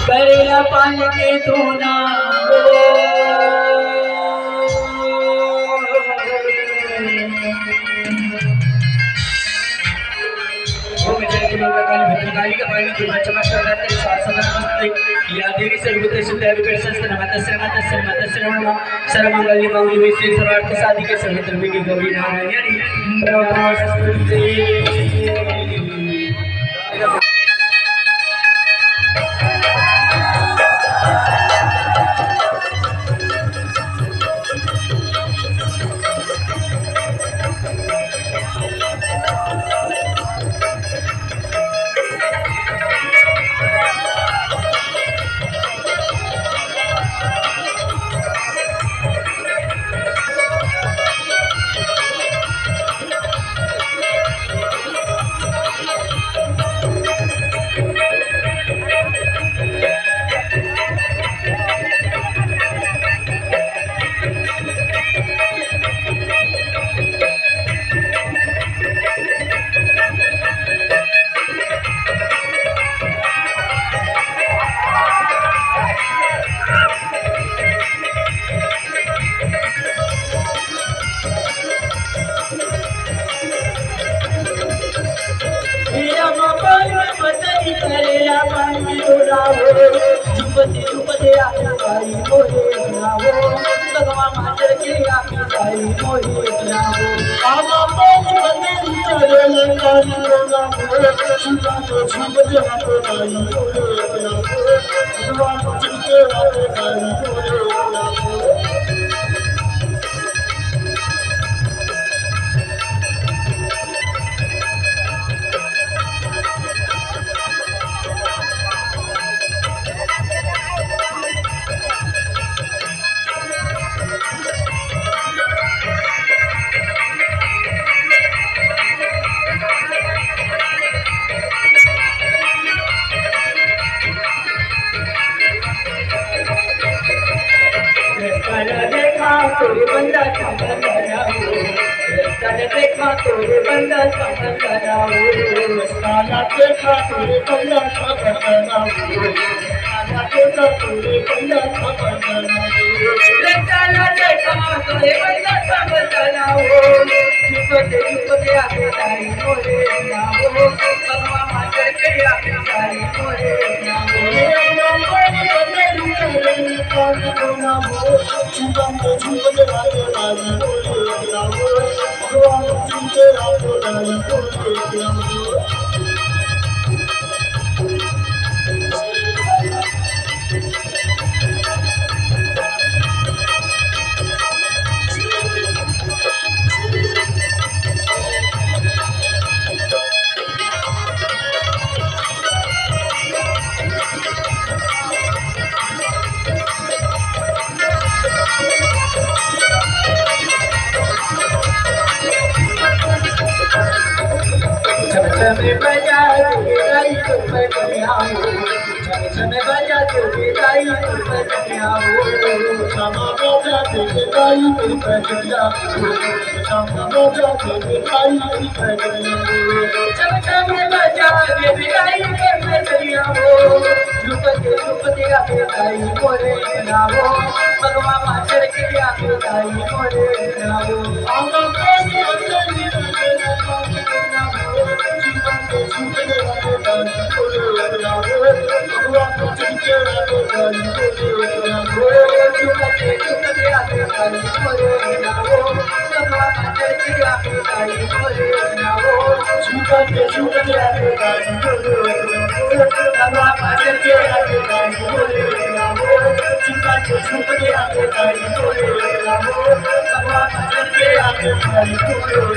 करेला पालके धोना या देवी सर्वत्र सर्वमंगल मांगल्ये शिवे सर्वार्थ साधिके सर्वत्र विघ्न गौरी नारायणी नमोस्तुते। झुपते झुपते आई मोरे नावो भगवा मातर के आखी आई मोरे नावो आवा बोल बंदे चले लंकानी नावो झुपते झुपते आई मोरे नावो भगवा मातर के आखी आई मोरे नावो। तोरे बंदा संबंध कराओ रस्ताने देखा तोरे बंदा संबंध कराओ रस्ताना देखा तोरे बंदा संबंध कराओ रस्ताना देखा तोरे बंदा संबंध कराओ रस्ताना देखा तोरे बंदा संबंध कराओ झुपते झुपते आके तारी मोरे नावो भगवा मातर के आके तारी मोरे नावो झुपते झुपते आके तारी मोरे नावो भगवा मातर के आके तारी मोरे नावो। छमे बजा के गाई तो बजाओ छमे बजा के गाई तो बजाओ छमा बजा के गाई तो बजाओ छमा बजा के गाई तो बजाओ छमे बजा के गाई तो बजाओ झुपते झुपते आके गाई मोरे नावो भगवा मातर के आके गाई मोरे नावो आंगन पे बंदनी Thank you.